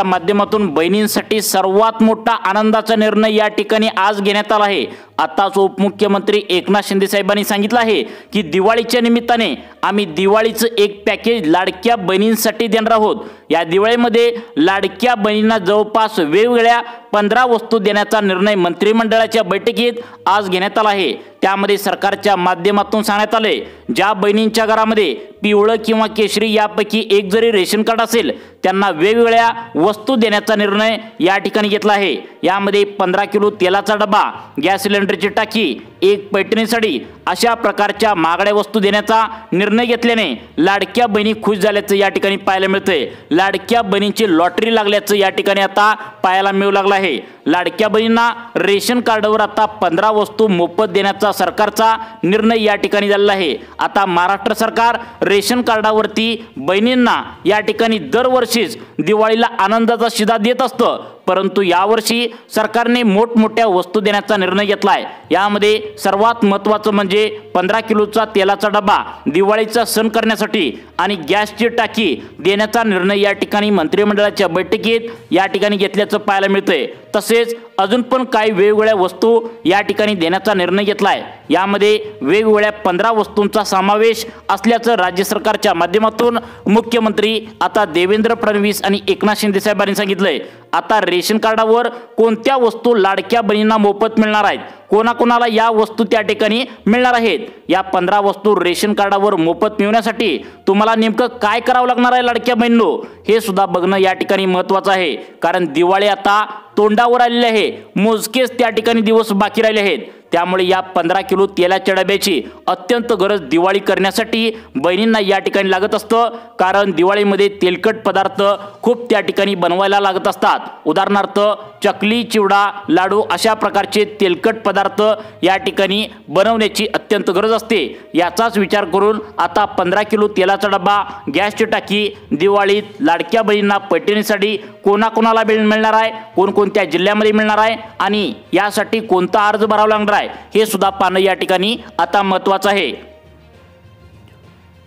माध्यमातून बहिणींसाठी सर्वात मोठा आनंदाचा निर्णय या ठिकाणी आज घेण्यात आला आहे। आताच उपमुख्यमंत्री एकनाथ शिंदे साहेबांनी सांगितलं आहे की दिवाळीच्या निमित्ताने आम्ही दिवाळीचं एक पॅकेज लाडक्या बहिणींसाठी देणार आहोत। या दिवाळीमध्ये लाडक्या बहिणींना जवळपास वेगवेगळ्या 15 वस्तू देण्याचा निर्णय मंत्रिमंडळाच्या बैठकीत आज घेण्यात आला आहे। त्यामध्ये सरकारच्या माध्यमातून सांगण्यात आले ज्या बहिणींच्या घरामध्ये पिवळं किंवा केशरी यापैकी एक जरी रेशन कार्ड असेल त्यांना वेगवेगळ्या वस्तू देण्याचा निर्णय या ठिकाणी घेतला आहे। यामध्ये 15 किलो तेलाचा डबा, गॅस सिलेंडरची टाकी, एक पैठणी साडी अशा प्रकारच्या महागड्या वस्तू देण्याचा निर्णय घेतल्याने लाडक्या बहिणी खुश झाल्याचं या ठिकाणी पाहायला मिळतंय। लाडक्या बहिणींची लॉटरी लागल्याचं या ठिकाणी आता पाहायला मिळू लागलं आहे। लाडक्या बहिणींना रेशन कार्डवर आता 15 वस्तू मोफत देण्याचा सरकारचा निर्णय या ठिकाणी झालेला आहे। आता महाराष्ट्र सरकार रेशन कार्डावरती बहिणींना या ठिकाणी दरवर्षीच दिवाळीला आनंदाचा शिधा देत असतं, परंतु यावर्षी सरकारने मोठमोठ्या वस्तू देण्याचा निर्णय घेतलाय। यामध्ये सर्वात महत्त्वाचं म्हणजे 15 किलोचा तेलाचा डबा दिवाळीचा सण करण्यासाठी आणि गॅसची टाकी देण्याचा निर्णय या ठिकाणी मंत्रिमंडळाच्या बैठकीत या ठिकाणी घेतल्याचं पाहायला मिळतंय। तसेच अजून पण काही वेगवेगळ्या वस्तू या ठिकाणी देण्याचा निर्णय घेतलाय। यामध्ये वेगवेगळ्या 15 वस्तूंचा समावेश असल्याचं राज्य सरकारच्या माध्यमातून मुख्यमंत्री आता देवेंद्र फडणवीस आणि एकनाथ शिंदे साहेबांनी सांगितलंय। आता रेशन कार्डावर कोणत्या वस्तू लाडक्या बहिणींना मोफत मिळणार आहेत, कोणाकोणाला या वस्तू त्या ठिकाणी मिळणार आहेत, या 15 वस्तू रेशन कार्डावर मोफत मिळवण्यासाठी तुम्हाला नेमकं काय करावं लागणार आहे लाडक्या बहिणींनो, हे सुद्धा बघणं या ठिकाणी महत्त्वाचं आहे। कारण दिवाळी आता तोंडावर आलेली आहे, मोजकेच त्या ठिकाणी दिवस बाकी राहिले आहेत। त्यामुळे या 15 किलो तेलाच्या डब्याची अत्यंत गरज दिवाळी करण्यासाठी बहिणींना या ठिकाणी लागत असतं। कारण दिवाळीमध्ये तेलकट पदार्थ खूप त्या ठिकाणी बनवायला लागत असतात। उदाहरणार्थ चकली, चिवडा, लाडू अशा प्रकारचे तेलकट पदार्थ या ठिकाणी बनवण्याची अत्यंत गरज असते। याचाच विचार करून आता 15 किलो तेलाचा डबा, गॅसची टाकी दिवाळीत लाडक्या बहिणींना पैठणीसाठी कोणाकोणाला मिळणार आहे, कोणकोणत्या जिल्ह्यामध्ये मिळणार आहे आणि यासाठी कोणता अर्ज भरावा लागणार आहे हे सुद्धा पाहणं या ठिकाणी आता महत्त्वाचं आहे।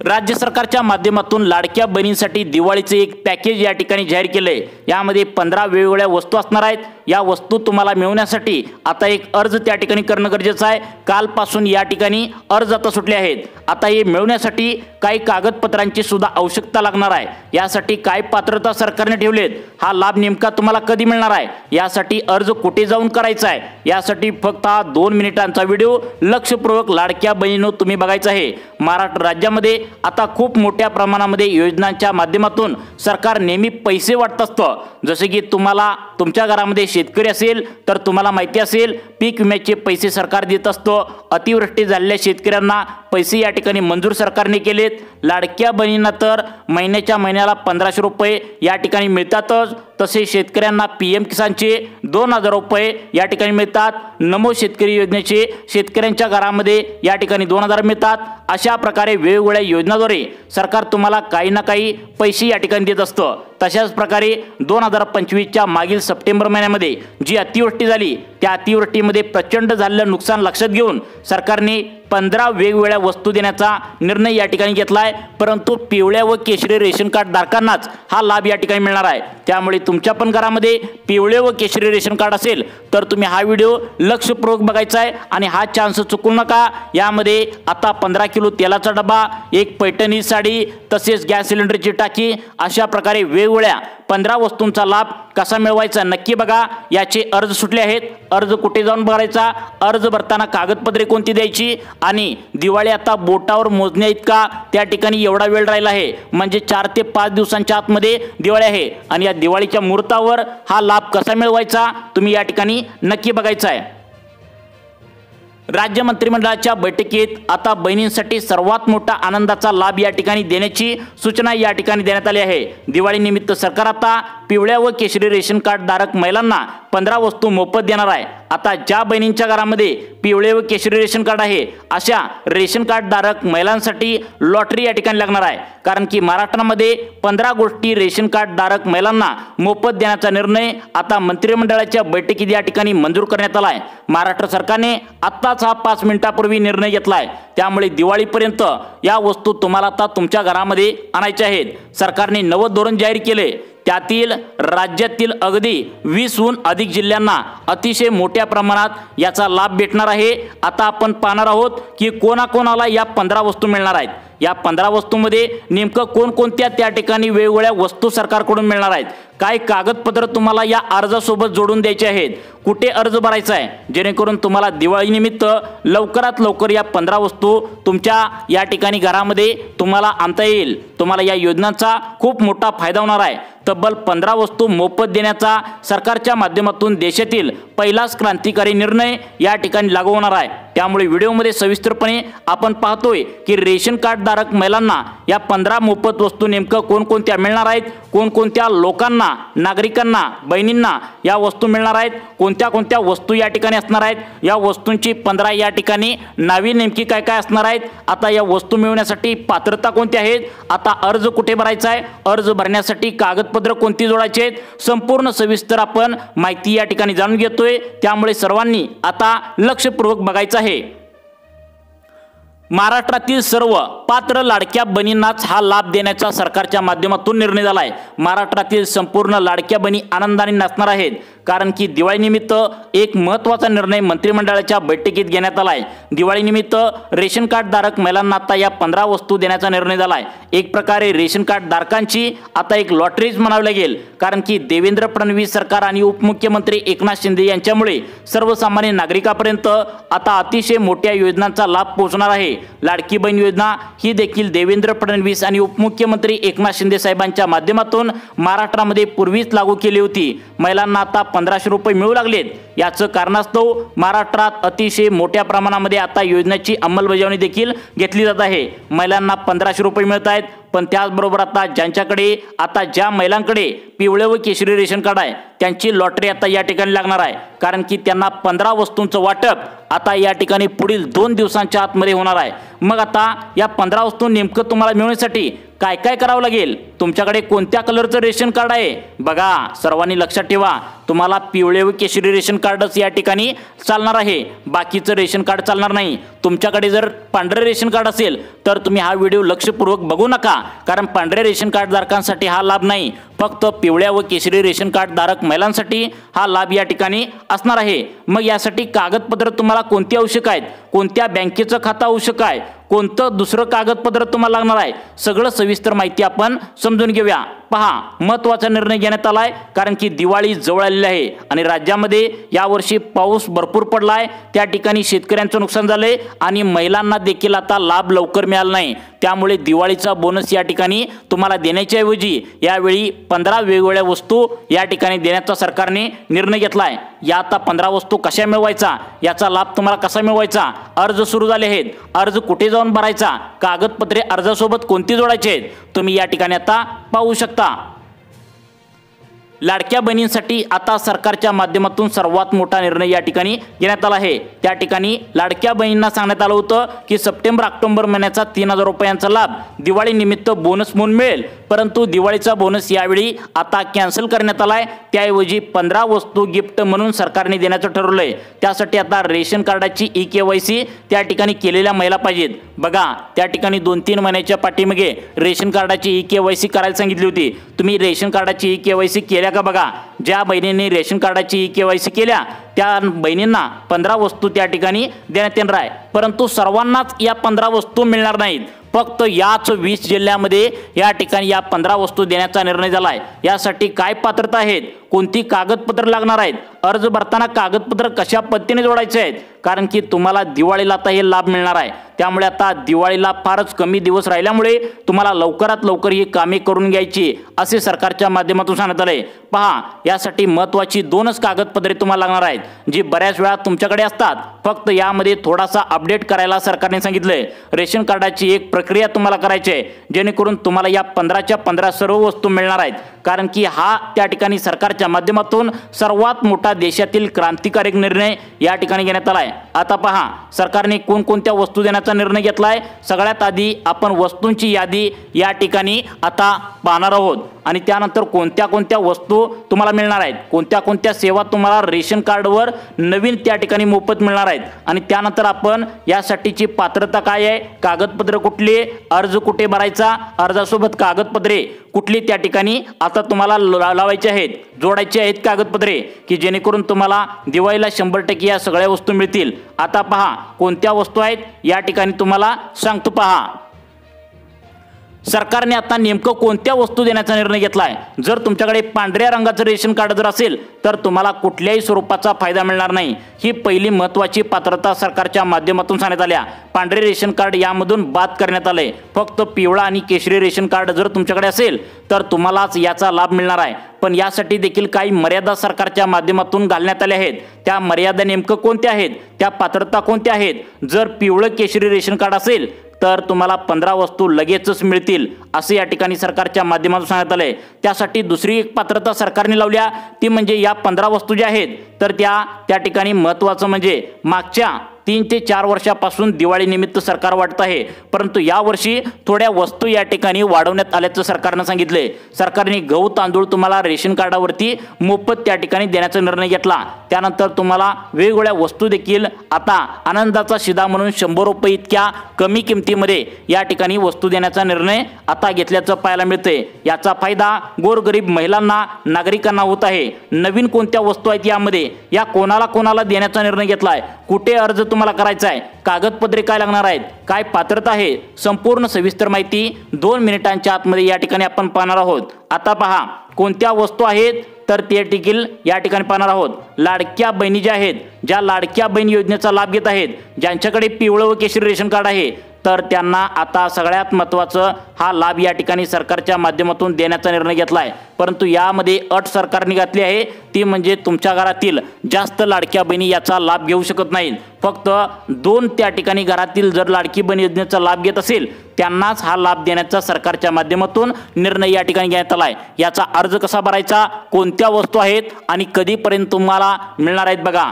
राज्य सरकारच्या माध्यमातून लाडक्या बहिणींसाठी दिवाळीचे एक पॅकेज या ठिकाणी जाहीर केले। यामध्ये 15 वेगवेगळ्या वस्तू असणार आहेत। या वस्तू तुम्हाला मिळवण्यासाठी आता एक अर्ज त्या ठिकाणी करणं गरजेचं आहे। कालपासून या ठिकाणी अर्ज आता सुटले आहेत। आता हे मिळवण्यासाठी काही कागदपत्रांची सुद्धा आवश्यकता लागणार आहे। यासाठी काय पात्रता सरकारने ठेवलेत, हा लाभ नेमका तुम्हाला कधी मिळणार आहे, यासाठी अर्ज कुठे जाऊन करायचा आहे, यासाठी फक्त 2 मिनिटांचा व्हिडिओ लक्षपूर्वक लाडक्या बहिणींनो तुम्ही बघायचा आहे। महाराष्ट्र राज्यामध्ये आता खूप मोठ्या प्रमाणामध्ये योजनांच्या माध्यमातून सरकार नेहमी पैसे वाटत असतं। जसे की तुम्हाला तुमच्या घरामध्ये शेतकरी असेल तर तुम्हाला माहिती असेल पीक विम्याचे पैसे सरकार देत असतं। अतिवृष्टी झालेल्या शेतकऱ्यांना पैसे या ठिकाणी मंजूर सरकारने केलेत। लाडक्या बहिणींना तर महिन्याच्या महिन्याला 1500 रुपये या ठिकाणी मिळतातच। तसेच शेतकऱ्यांना PM किसानचे 2000 रुपये या ठिकाणी मिळतात। नमो शेतकरी योजनेचे शेतकऱ्यांच्या घरामध्ये या ठिकाणी 2000 मिळतात। अशा प्रकारे वेगवेगळ्या योजनांद्वारे सरकार तुम्हाला काही ना काही पैसे या ठिकाणी देत असतं। तशाच प्रकारे 2025च्या मागील सप्टेंबर महिन्यामध्ये जी अतिवृष्टी झाली त्या अतिवृष्टीमध्ये प्रचंड झालेलं नुकसान लक्षात घेऊन सरकारने 15 वेगवेगळ्या वस्तू देण्याचा निर्णय या ठिकाणी घेतलाय। परंतु पिवळ्या व केशरी रेशन कार्ड धारकांनाच हा लाभ या ठिकाणी मिळणार आहे। त्यामुळे तुमच्या पण घरामध्ये पिवळे व केशरी रेशन कार्ड असेल तर तुम्ही हा व्हिडिओ लक्षपूर्वक बघायचा आहे आणि हा चान्स चुकू नका। यामध्ये आता 15 किलो तेलाचा डबा, एक पैठणी साडी, तसेच गॅस सिलेंडरची टाकी अशा प्रकारे वेगवेगळ्या 15 वस्तूंचा लाभ कसा मिळवायचा नक्की बघा। याचे अर्ज सुटले आहेत। अर्ज कुठे जाऊन भरायचा, अर्ज भरताना कागदपत्रे कोणती द्यायची आणि दिवाळी आता बोटावर मोजण्या इतका त्या ठिकाणी एवढा वेळ राहिला आहे, म्हणजे 4 ते 5 दिवसांच्या आतमध्ये दिवाळी आहे आणि या दिवाळीच्या मुहूर्तावर हा लाभ कसा मिळवायचा तुम्ही या ठिकाणी नक्की बघायचा आहे। राज्य मंत्रिमंडळाच्या बैठकीत आता बहिणींसाठी सर्वात मोठा आनंदाचा लाभ या ठिकाणी देण्याची सूचना या ठिकाणी देण्यात आली आहे। दिवाळी निमित्त सरकार आता पिवळ्या व केशरी रेशन कार्ड धारक महिलांना 15 वस्तू मोफत देणार आहे। आता ज्या बहिणींच्या घरामध्ये पिवळे व केशरी रेशन कार्ड आहे अशा रेशन कार्ड धारक महिलांसाठी लॉटरी या ठिकाणी लागणार आहे। कारण की महाराष्ट्रामध्ये 15 गोष्टी रेशन कार्ड धारक महिलांना मोफत देण्याचा निर्णय आता मंत्रिमंडळाच्या बैठकीत या ठिकाणी मंजूर करण्यात आला आहे। महाराष्ट्र सरकारने आत्ताच हा 5 मिनिटांपूर्वी निर्णय घेतला आहे। त्यामुळे दिवाळीपर्यंत या वस्तू तुम्हाला आता तुमच्या घरामध्ये आणायच्या आहेत। सरकारने नवं धोरण जाहीर केले। त्यातील राज्यातील अगदी 20हून अधिक जिल्ह्यांना अतिशय मोठ्या प्रमाणात याचा लाभ भेटणार आहे। आता आपण पाहणार आहोत की कोणाकोणाला या 15 वस्तू मिळणार आहेत। या 15 वस्तूंमध्ये नेमकं कोणकोणत्या त्या ठिकाणी वेगवेगळ्या वस्तू सरकारकडून मिळणार आहेत, काय कागदपत्र तुम्हाला या अर्जासोबत जोडून द्यायचे आहेत, कुठे अर्ज भरायचा आहे, जेणेकरून तुम्हाला दिवाळीनिमित्त लवकरात लवकर या 15 वस्तू तुमच्या या ठिकाणी घरामध्ये तुम्हाला आणता येईल। तुम्हाला या योजनांचा खूप मोठा फायदा होणार आहे। तब्बल 15 वस्तू मोफत देण्याचा सरकारच्या माध्यमातून देशातील पहिलाच क्रांतिकारी निर्णय या ठिकाणी लागू होणार आहे। त्यामुळे व्हिडिओमध्ये सविस्तरपणे आपण पाहतोय की रेशन कार्ड धारक महिलांना या 15 मोफत वस्तू नेमकं कोणकोणत्या मिळणार आहेत, कोणकोणत्या लोकांना, नागरिकांना, बहिणींना या वस्तू मिळणार आहेत, कोणत्या कोणत्या वस्तू या ठिकाणी असणार आहेत, या वस्तूंची 15 या ठिकाणी नावे नेमकी काय काय असणार आहेत, आता या वस्तू मिळवण्यासाठी पात्रता कोणती आहेत, आता अर्ज कुठे भरायचा आहे, अर्ज भरण्यासाठी कागदपत्र कोणती जोडायची आहेत, संपूर्ण सविस्तर आपण माहिती या ठिकाणी जाणून घेतोय। त्यामुळे सर्वांनी आता लक्षपूर्वक बघायचं आहे। महाराष्ट्रातील सर्व पात्र लाडक्या बहिणींनाच हा लाभ देण्याचा सरकारच्या माध्यमातून निर्णय झाला आहे। महाराष्ट्रातील संपूर्ण लाडक्या बहिणी आनंदाने नाचणार आहेत, कारण की दिवाळीनिमित्त एक महत्त्वाचा निर्णय मंत्रिमंडळाच्या बैठकीत घेण्यात आला आहे। दिवाळीनिमित्त रेशन कार्ड धारक महिलांना आता या 15 वस्तू देण्याचा निर्णय झाला आहे। एक प्रकारे रेशन कार्ड धारकांची आता एक लॉटरीच म्हणावी लागेल, कारण की देवेंद्र फडणवीस सरकार आणि उपमुख्यमंत्री एकनाथ शिंदे यांच्यामुळे सर्वसामान्य नागरिकांपर्यंत आता अतिशय मोठ्या योजनांचा लाभ पोहोचणार आहे। लाडकी बहीण योजना ही देखील देवेंद्र फडणवीस आणि उपमुख्यमंत्री एकनाथ शिंदे साहेबांच्या माध्यमातून महाराष्ट्रामध्ये पूर्वीच लागू केली होती। महिलांना आता 1500 रुपये मिळू लागलेत। याचं कारणास्तव महाराष्ट्रात अतिशय मोठ्या प्रमाणामध्ये आता योजनेची अंमलबजावणी देखील घेतली जात आहे। महिलांना 1500 रुपये मिळत आहेत, पण त्याचबरोबर आता ज्यांच्याकडे आता ज्या महिलांकडे पिवळे व केशरी रेशन कार्ड आहे त्यांची लॉटरी आता या ठिकाणी लागणार आहे, कारण की त्यांना 15 वस्तूंचं वाटप आता या ठिकाणी पुढील 2 दिवसांच्या आतमध्ये होणार आहे। मग आता या 15 वस्तू नेमकं तुम्हाला मिळवण्यासाठी काय काय करावं लागेल, तुमच्याकडे कोणत्या कलरचं रेशन कार्ड आहे, बघा सर्वांनी लक्षात ठेवा, तुम्हाला पिवळे व केशरी रेशन कार्डच या ठिकाणी चालणार आहे, बाकीचं रेशन कार्ड चालणार नाही। तुमच्याकडे जर पांढरे रेशन कार्ड असेल तर तुम्ही हा व्हिडिओ लक्षपूर्वक बघू नका, कारण पांढरे रेशन कार्ड धारकांसाठी हा लाभ नाही, फक्त पिवळ्या व केशरी रेशन कार्ड धारक महिलांसाठी हा लाभ या ठिकाणी असणार आहे। मग यासाठी कागदपत्र तुम्हाला कोणती आवश्यक आहेत, कोणत्या बँकेचं खातं आवश्यक आहे, कोणतं दुसरं कागदपत्र तुम्हाला लागणार आहे, सगळं सविस्तर माहिती आपण समजून घेऊया। पहा, महत्त्वाचा निर्णय घेण्यात आला आहे, कारण की दिवाळी जवळ आलेली आहे आणि राज्यामध्ये यावर्षी पाऊस भरपूर पडला आहे, त्या ठिकाणी शेतकऱ्यांचं नुकसान झालंय आणि महिलांना देखील आता लाभ लवकर मिळाला नाही। त्यामुळे दिवाळीचा बोनस या ठिकाणी तुम्हाला देण्याच्या ऐवजी यावेळी 15 वेगवेगळ्या वस्तू या ठिकाणी देण्याचा सरकारने निर्णय घेतला आहे। या आता 15 वस्तू कशा मिळवायचा, याचा लाभ तुम्हाला कसा मिळवायचा, अर्ज सुरू झाले आहेत, अर्ज कुठे जाऊन भरायचा, कागदपत्रे अर्जासोबत कोणती जोडायची आहेत, तुम्ही या ठिकाणी आता पाहू शकता। लाडक्या बहिणींसाठी आता सरकारच्या माध्यमातून सर्वात मोठा निर्णय या ठिकाणी घेण्यात आला आहे। त्या ठिकाणी लाडक्या बहिणींना सांगण्यात आलं होतं की सप्टेंबर ऑक्टोबर महिन्याचा 3000 रुपयांचा लाभ दिवाळी निमित्त बोनस म्हणून मिळेल, परंतु दिवाळीचा बोनस यावेळी आता कॅन्सल करण्यात आलाय। त्याऐवजी 15 वस्तू गिफ्ट म्हणून सरकारने देण्याचं ठरवलंय। त्यासाठी आता रेशन कार्डाची ई-केवायसी त्या ठिकाणी केलेल्या महिला पाहिजेत। बघा, त्या ठिकाणी 2-3 महिन्याच्या पाठीमागे रेशन कार्डाची ई-केवायसी करायला सांगितली होती। तुम्ही रेशन कार्डाची ई-केवायसी केल्या का बघा, ज्या बहिणींनी रेशन कार्डाची ई-केवायसी केल्या त्या बहिणींना 15 वस्तू त्या ठिकाणी देण्यात येणार आहे, परंतु सर्वांनाच या 15 वस्तू मिळणार नाहीत। फक्त याच 20 जिल्ह्यामध्ये या ठिकाणी या 15 वस्तू देण्याचा निर्णय झाला आहे। यासाठी काय पात्रता आहेत, कोणती कागदपत्र लागणार आहेत, अर्ज भरताना कागदपत्र कशा पद्धतीने जोडायचे आहेत, कारण की तुम्हाला दिवाळीला आता हे लाभ मिळणार आहे। त्यामुळे आता दिवाळीला फारच कमी दिवस राहिल्यामुळे तुम्हाला लवकरात लवकर ही कामे करून घ्यायची असे सरकारच्या माध्यमातून सांगण्यात आले। पहा, यासाठी महत्त्वाची 2च कागदपत्रे तुम्हाला लागणार आहेत, जी बऱ्याच वेळा तुमच्याकडे असतात, फक्त यामध्ये थोडासा अपडेट करायला सरकारने सांगितलंय। रेशन कार्डाची एक प्रक्रिया तुम्हाला करायची आहे, जेणेकरून तुम्हाला या 15च्या 15 सर्व वस्तू मिळणार आहेत, कारण की हा त्या ठिकाणी सरकारच्या माध्यमातून सर्वात मोठा देशातील क्रांतिकारक निर्णय या ठिकाणी घेण्यात आलाय। आता पहा, सरकारने कोणकोणत्या वस्तू देण्याचा निर्णय घेतलाय। सगळ्यात आधी आपण वस्तूंची यादी या ठिकाणी आता पाहणार आहोत आणि त्यानंतर कोणत्या कोणत्या वस्तू तुम्हाला मिळणार आहेत, कोणत्या कोणत्या सेवा तुम्हाला रेशन कार्डवर नवीन त्या ठिकाणी मोफत मिळणार आहेत आणि त्यानंतर आपण यासाठीची पात्रता काय आहे, कागदपत्र कुठली, अर्ज कुठे भरायचा, अर्जासोबत कागदपत्रे कुठली त्या ठिकाणी आता तुम्हाला लावायचे आहेत, जोडायचे आहेत कागदपत्रे की जेणेकरून तुम्हाला दिवाळीला 100% या सगळ्या वस्तू मिळतील। आता पहा कोणत्या वस्तू आहेत या ठिकाणी तुम्हाला सांगतो। पहा सरकारने आता नेमकं कोणत्या वस्तू देण्याचा निर्णय घेतलाय। जर तुमच्याकडे पांढऱ्या रंगाचं रेशन कार्ड जर असेल तर तुम्हाला कुठल्याही स्वरूपाचा फायदा मिळणार नाही। ही पहिली महत्त्वाची पात्रता सरकारच्या माध्यमातून सांगण्यात आल्या। पांढरे रेशन कार्ड यामधून बाद करण्यात आले। फक्त पिवळा आणि केशरी रेशन कार्ड जर तुमच्याकडे असेल तर तुम्हालाच याचा लाभ मिळणार आहे। पण यासाठी देखील काही मर्यादा सरकारच्या माध्यमातून घालण्यात आल्या आहेत। त्या मर्यादा नेमकं कोणत्या आहेत, त्या पात्रता कोणत्या आहेत। जर पिवळं केशरी रेशन कार्ड असेल तर तुम्हाला 15 वस्तू लगेचच मिळतील असे या ठिकाणी सरकारच्या माध्यमातून सांगण्यात आले। त्यासाठी दुसरी एक पात्रता सरकारने लावल्या ती म्हणजे या 15 वस्तू ज्या आहेत तर त्या ठिकाणी महत्त्वाचं म्हणजे मागच्या 3 ते 4 वर्षापासून दिवाळी निमित्त सरकार वाटत आहे, परंतु यावर्षी थोड्या वस्तू या ठिकाणी वाढवण्यात आल्याचं सरकारनं सांगितले। सरकारने गहू तांदूळ तुम्हाला रेशन कार्डावरती मोफत त्या ठिकाणी देण्याचा निर्णय घेतला। त्यानंतर तुम्हाला वेगवेगळ्या वस्तू देखील आता आनंदाचा शिदा म्हणून 100 रुपये इतक्या कमी किमतीमध्ये या ठिकाणी वस्तू देण्याचा निर्णय आता घेतल्याचं पाहायला मिळते। याचा फायदा गोरगरीब महिलांना, नागरिकांना होत आहे। नवीन कोणत्या वस्तू आहेत यामध्ये, या कोणाला कोणाला देण्याचा निर्णय घेतलाय, कुठे अर्ज तुम्हाला करायचा आहे, कागदपत्रे काय लागणार आहेत, काय पात्रता आहे, संपूर्ण सविस्तर माहिती 2 मिनिटांच्या आतमध्ये या ठिकाणी आपण पाहणार आहोत। आता पहा कोणत्या वस्तू आहेत तर ते देखील या ठिकाणी पाहणार आहोत। लाडक्या बहिणी ज्या आहेत, ज्या लाडक्या बहीण योजनेचा लाभ घेत आहेत, ज्यांच्याकडे पिवळं व केशरी रेशन कार्ड आहे तर त्यांना आता सगळ्यात महत्त्वाचं हा लाभ या ठिकाणी सरकारच्या माध्यमातून देण्याचा निर्णय घेतला आहे। परंतु यामध्ये अट सरकारने घातली आहे ती म्हणजे तुमच्या घरातील जास्त लाडक्या बहिणी याचा लाभ घेऊ शकत नाहीत। फक्त 2 त्या ठिकाणी घरातील जर लाडकी बहीण योजनेचा लाभ घेत असेल त्यांनाच हा लाभ देण्याचा सरकारच्या माध्यमातून निर्णय या ठिकाणी घेण्यात आला आहे। याचा अर्ज कसा भरायचा, कोणत्या वस्तू आहेत आणि कधीपर्यंत तुम्हाला मिळणार आहेत बघा।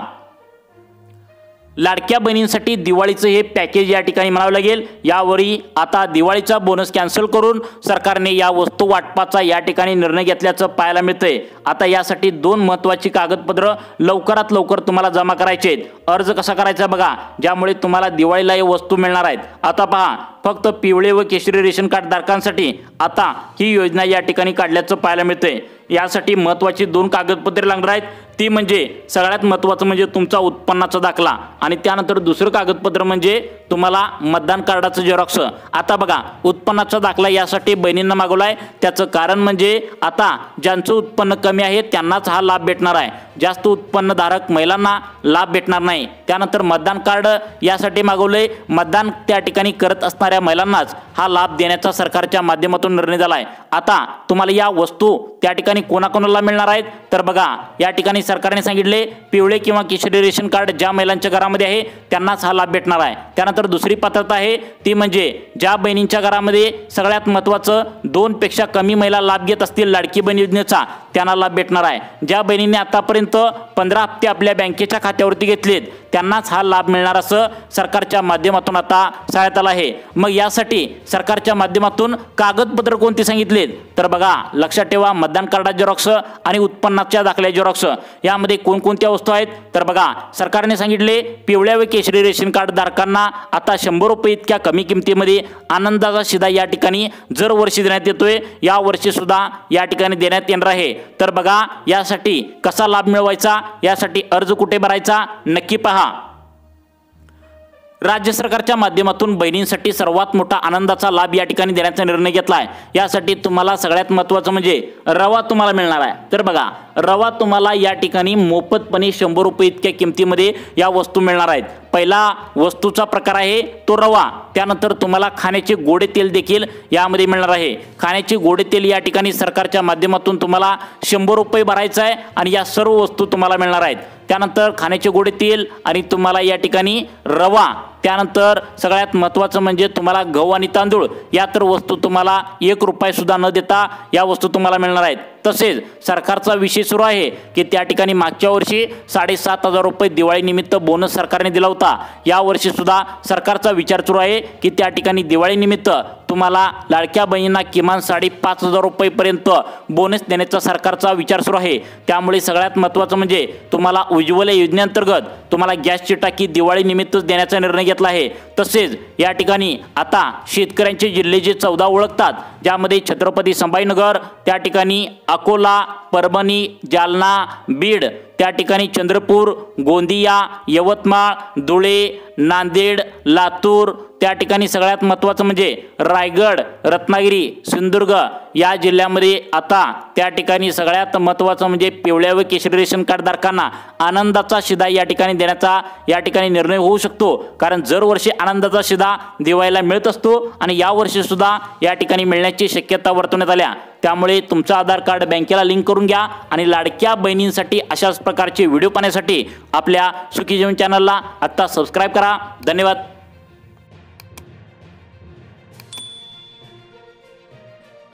लाडक्या बहिणींसाठी दिवाळीचं हे पॅकेज या ठिकाणी म्हणावं लागेल। यावरी आता दिवाळीचा बोनस कॅन्सल करून सरकारने या वस्तू वाटपाचा या ठिकाणी निर्णय घेतल्याचं पाहायला मिळतंय। आता यासाठी 2 महत्त्वाची कागदपत्र लवकरात लवकर तुम्हाला जमा करायचे आहेत। अर्ज कसा करायचा बघा, ज्यामुळे तुम्हाला दिवाळीला हे वस्तू मिळणार आहेत। आता पहा फक्त पिवळे व केशरी रेशन कार्ड धारकांसाठी आता ही योजना या ठिकाणी काढल्याचं पाहायला मिळतंय। यासाठी महत्त्वाची 2 कागदपत्रे लागणार आहेत। ती म्हणजे सगळ्यात महत्त्वाचं म्हणजे तुमचा उत्पन्नाचा दाखला आणि त्यानंतर दुसरं कागदपत्र म्हणजे तुम्हाला मतदान कार्डाचं झेरॉक्स। आता बघा उत्पन्नाचा दाखला यासाठी बहिणींना मागवलाय। त्याचं कारण म्हणजे आता ज्यांचं उत्पन्न कमी आहे त्यांनाच हा लाभ भेटणार आहे, जास्त उत्पन्नधारक महिलांना लाभ भेटणार नाही। त्यानंतर मतदान कार्ड यासाठी मागवले, मतदान त्या ठिकाणी करत असणाऱ्या महिलांनाच हा लाभ देण्याचा सरकारच्या माध्यमातून निर्णय झाला आहे। आता तुम्हाला या वस्तू त्या ठिकाणी कोणाकोणाला मिळणार आहेत तर बघा या ठिकाणी सरकारने सांगितले पिवळे किंवा केशरी रेशन कार्ड ज्या महिलांच्या घरामध्ये आहे त्यांनाच हा लाभ भेटणार आहे। त्यानंतर दुसरी पात्रता आहे ती म्हणजे ज्या बहिणींच्या घरामध्ये सगळ्यात महत्त्वाचं 2 पेक्षा कमी महिला लाभ घेत असतील लाडकी बहीण योजनेचा त्यांना लाभ भेटणार आहे। ज्या बहिणींनी आतापर्यंत 15 हप्ते आपल्या बँकेच्या खात्यावरती घेतलेत त्यांनाच हा लाभ मिळणार असं सरकारच्या माध्यमातून आता सांगण्यात आलं आहे। मग यासाठी सरकारच्या माध्यमातून कागदपत्र कोणती सांगितलेत तर बघा लक्षात ठेवा, मतदान कार्ड झेरॉक्स आणि उत्पन्नाच्या दाखल्या झेरॉक्स यामध्ये कोणकोणत्या वस्तू आहेत तर बघा सरकारने सांगितले पिवळ्या व केशरी रेशन कार्ड धारकांना आता 100 रुपये इतक्या कमी किमतीमध्ये आनंदाचा शिदा या ठिकाणी दर वर्षी देण्यात येतोय। या वर्षी सुद्धा या ठिकाणी देण्यात येणार आहे। तर बघा यासाठी कसा लाभ मिळवायचा, यासाठी अर्ज कुठे भरायचा नक्की पहा। राज्य सरकारच्या माध्यमातून बहिणींसाठी सर्वात मोठा आनंदाचा लाभ या ठिकाणी देण्याचा निर्णय घेतला आहे। यासाठी तुम्हाला सगळ्यात महत्त्वाचं म्हणजे रवा तुम्हाला मिळणार आहे। तर बघा रवा तुम्हाला या ठिकाणी मोफतपणे 100 रुपये इतक्या किमतीमध्ये या वस्तू मिळणार आहेत। पहिला वस्तूचा प्रकार आहे तो रवा, त्यानंतर तुम्हाला खाण्याचे गोडे तेल देखील यामध्ये मिळणार आहे। खाण्याचे गोडे तेल या ठिकाणी सरकारच्या माध्यमातून तुम्हाला 100 रुपये भरायचं आहे आणि या सर्व वस्तू तुम्हाला मिळणार आहेत। त्यानंतर खाण्याचे गोडे तेल आणि तुम्हाला या ठिकाणी रवा, त्यानंतर सगळ्यात महत्त्वाचं म्हणजे तुम्हाला गहू आणि तांदूळ या तर वस्तू तुम्हाला 1 रुपया सुद्धा न देता या वस्तू तुम्हाला मिळणार आहेत। तसेच सरकारचा विषय सुरू आहे की त्या ठिकाणी मागच्या वर्षी 7,500 रुपये दिवाळी निमित्त बोनस सरकारने दिला होता। या वर्षी सुद्धा सरकारचा विचार सुरू आहे की त्या ठिकाणी दिवाळी निमित्त तुम्हाला लाडक्या बहिणींना किमान 5,500 रुपयेपर्यंत बोनस देण्याचा सरकारचा विचार सुरू आहे। त्यामुळे सगळ्यात महत्त्वाचं म्हणजे तुम्हाला उज्ज्वला योजनेअंतर्गत तुम्हाला गॅसची टाकी दिवाळीनिमित्तच देण्याचा निर्णय घेतला आहे। तसेच या ठिकाणी आता शेतकऱ्यांचे जिल्हे जे 14 ओळखतात, ज्यामध्ये छत्रपती संभाजीनगर, त्या ठिकाणी अकोला, परभणी, जालना, बीड, त्या ठिकाणी चंद्रपूर, गोंदिया, यवतमाळ, धुळे, नांदेड, लातूर, त्या ठिकाणी सगळ्यात महत्त्वाचं म्हणजे रायगड, रत्नागिरी, सिंधुदुर्ग या जिल्ह्यामध्ये आता त्या ठिकाणी सगळ्यात महत्त्वाचं म्हणजे पिवळ्या व केशरी रेशन कार्ड धारकांना आनंदाचा शिधा या ठिकाणी देण्याचा या ठिकाणी निर्णय होऊ शकतो। कारण दरवर्षी आनंदाचा शिधा दिवाळीला मिळत असतो आणि यावर्षी सुद्धा या ठिकाणी मिळण्याची शक्यता वर्तवण्यात आल्या। त्यामुळे तुमचं आधार कार्ड बँकेला लिंक करून घ्या आणि लाडक्या बहिणींसाठी अशाच प्रकारचे व्हिडिओ पाहण्यासाठी आपल्या सुखी जीवन चॅनलला आता सबस्क्राइब करा। धन्यवाद।